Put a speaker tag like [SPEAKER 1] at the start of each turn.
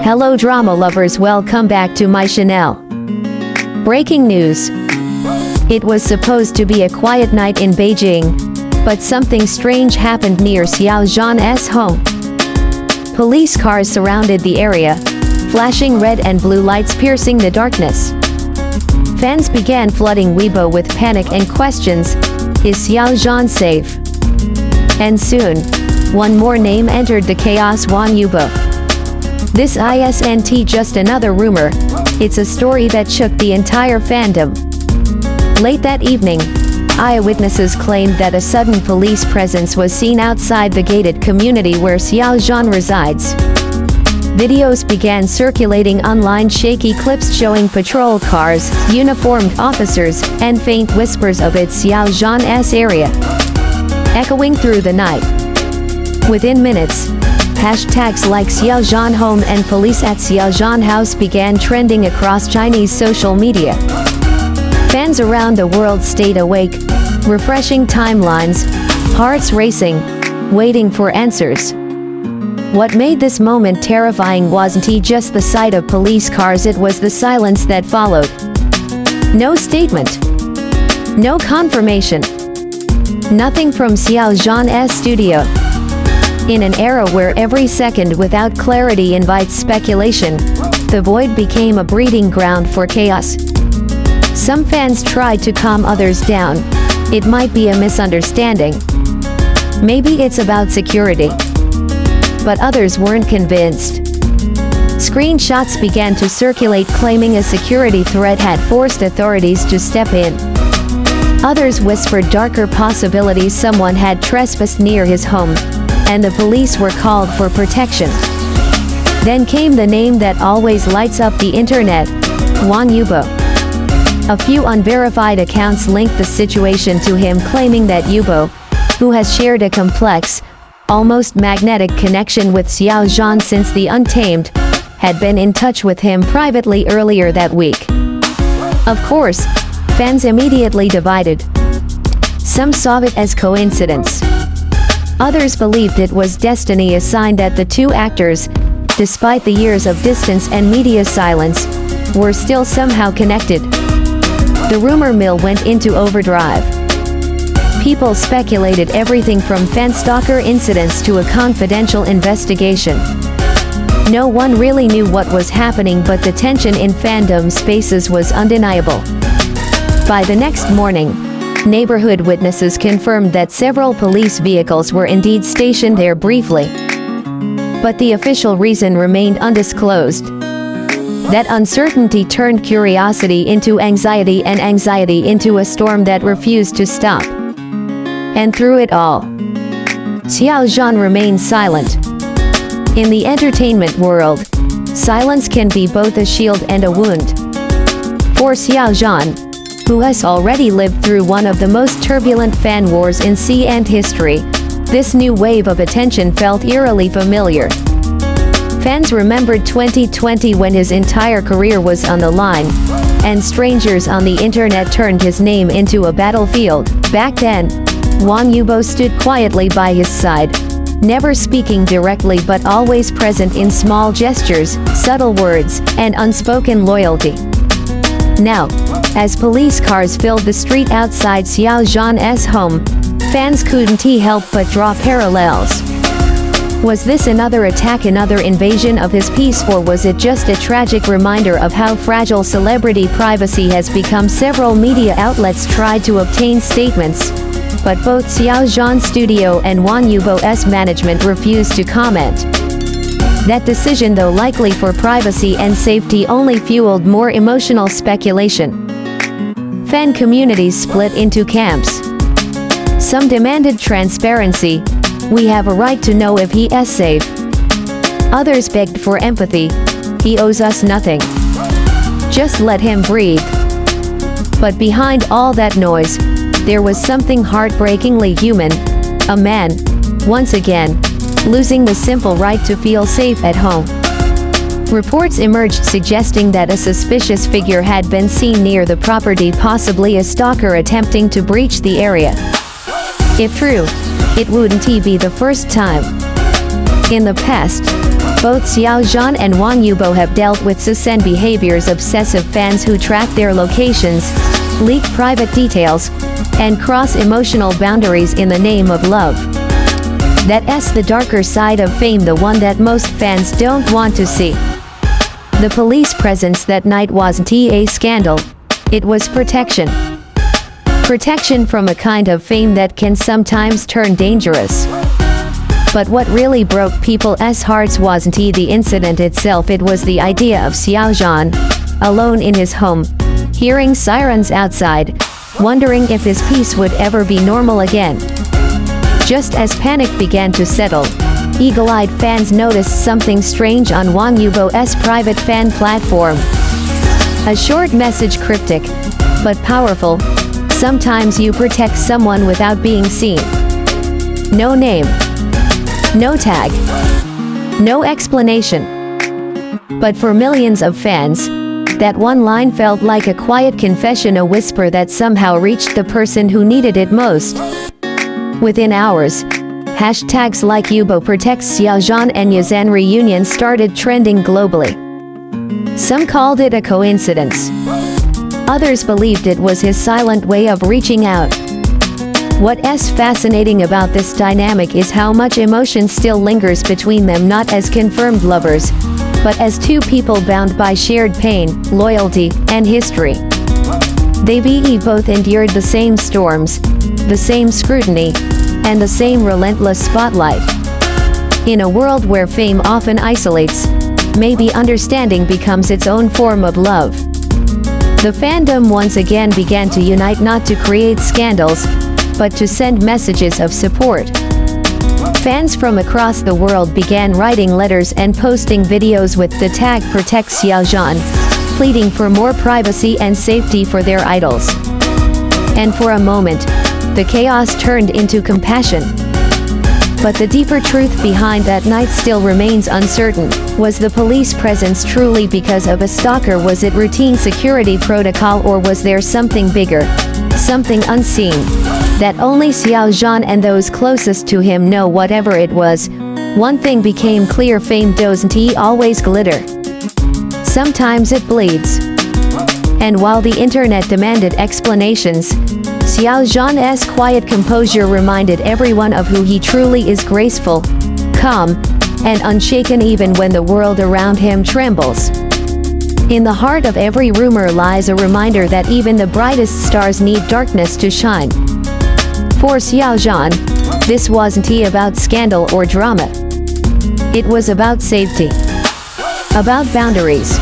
[SPEAKER 1] Hello drama lovers, welcome back to my channel. Breaking news. It was supposed to be a quiet night in Beijing, but something strange happened near Xiao Zhan's home. Police cars surrounded the area, flashing red and blue lights piercing the darkness. Fans began flooding Weibo with panic and questions, is Xiao Zhan safe? And soon, one more name entered the chaos: Wang Yibo. This isn't just another rumor, it's a story that shook the entire fandom. Late that evening, eyewitnesses claimed that a sudden police presence was seen outside the gated community where Xiao Zhan resides. Videos began circulating online, shaky clips showing patrol cars, uniformed officers, and faint whispers of its Xiao Zhan's area, echoing through the night. Within minutes, hashtags like Xiao Zhan home and police at Xiao Zhan house began trending across Chinese social media. Fans around the world stayed awake, refreshing timelines, hearts racing, waiting for answers. What made this moment terrifying wasn't just the sight of police cars, it was the silence that followed. No statement. No confirmation. Nothing from Xiao Zhan's studio. In an era where every second without clarity invites speculation, the void became a breeding ground for chaos. Some fans tried to calm others down. It might be a misunderstanding. Maybe it's about security. But others weren't convinced. Screenshots began to circulate claiming a security threat had forced authorities to step in. Others whispered darker possibilities: someone had trespassed near his home, and the police were called for protection. Then came the name that always lights up the internet: Wang Yibo. A few unverified accounts linked the situation to him, claiming that Yibo, who has shared a complex, almost magnetic connection with Xiao Zhan since the Untamed, had been in touch with him privately earlier that week. Of course, fans immediately divided. Some saw it as coincidence. Others believed it was destiny, a sign that the two actors, despite the years of distance and media silence, were still somehow connected. The rumor mill went into overdrive. People speculated everything from fan stalker incidents to a confidential investigation. No one really knew what was happening, but the tension in fandom spaces was undeniable. By the next morning, neighborhood witnesses confirmed that several police vehicles were indeed stationed there briefly. But the official reason remained undisclosed. That uncertainty turned curiosity into anxiety, and anxiety into a storm that refused to stop. And through it all, Xiao Zhan remained silent. In the entertainment world, silence can be both a shield and a wound. For Xiao Zhan, who has already lived through one of the most turbulent fan wars in CN history, this new wave of attention felt eerily familiar. Fans remembered 2020 when his entire career was on the line, and strangers on the internet turned his name into a battlefield. Back then, Wang Yibo stood quietly by his side, never speaking directly but always present in small gestures, subtle words, and unspoken loyalty. Now, as police cars filled the street outside Xiao Zhan's home, fans couldn't help but draw parallels. Was this another attack, another invasion of his peace, or was it just a tragic reminder of how fragile celebrity privacy has become? Several media outlets tried to obtain statements, but both Xiao Zhan's studio and Wang Yibo's management refused to comment. That decision, though likely for privacy and safety, only fueled more emotional speculation. Fan communities split into camps. Some demanded transparency: we have a right to know if he is safe. Others begged for empathy: he owes us nothing. Just let him breathe. But behind all that noise, there was something heartbreakingly human. A man, once again, losing the simple right to feel safe at home. Reports emerged suggesting that a suspicious figure had been seen near the property, possibly a stalker attempting to breach the area. If true, it wouldn't be the first time. In the past, both Xiao Zhan and Wang Yibo have dealt with sus behaviors obsessive fans who track their locations, leak private details, and cross emotional boundaries in the name of love. That's the darker side of fame, the one that most fans don't want to see. The police presence that night wasn't a scandal. It was protection. Protection from a kind of fame that can sometimes turn dangerous. But what really broke people's hearts wasn't the incident itself, it was the idea of Xiao Zhan, alone in his home, hearing sirens outside, wondering if his peace would ever be normal again. Just as panic began to settle, eagle-eyed fans noticed something strange on Wang Yibo's private fan platform. A short message, cryptic, but powerful. Sometimes you protect someone without being seen. No name. No tag. No explanation. But for millions of fans, that one line felt like a quiet confession, a whisper that somehow reached the person who needed it most. Within hours, hashtags like Yibo protects Xiao Zhan and Yazan reunion started trending globally. Some called it a coincidence. Others believed it was his silent way of reaching out. What's fascinating about this dynamic is how much emotion still lingers between them, not as confirmed lovers, but as two people bound by shared pain, loyalty, and history. They both endured the same storms, the same scrutiny, and the same relentless spotlight. In a world where fame often isolates, maybe understanding becomes its own form of love. The fandom once again began to unite, not to create scandals, but to send messages of support. Fans from across the world began writing letters and posting videos with the tag Protect Xiao Zhan, pleading for more privacy and safety for their idols. And for a moment, the chaos turned into compassion. But the deeper truth behind that night still remains uncertain. Was the police presence truly because of a stalker? Was it routine security protocol, or was there something bigger, something unseen, that only Xiao Zhan and those closest to him know? Whatever it was, one thing became clear: fame doesn't always glitter. Sometimes it bleeds. And while the internet demanded explanations, Xiao Zhan's quiet composure reminded everyone of who he truly is: graceful, calm, and unshaken even when the world around him trembles. In the heart of every rumor lies a reminder that even the brightest stars need darkness to shine. For Xiao Zhan, this wasn't about scandal or drama. It was about safety, about boundaries,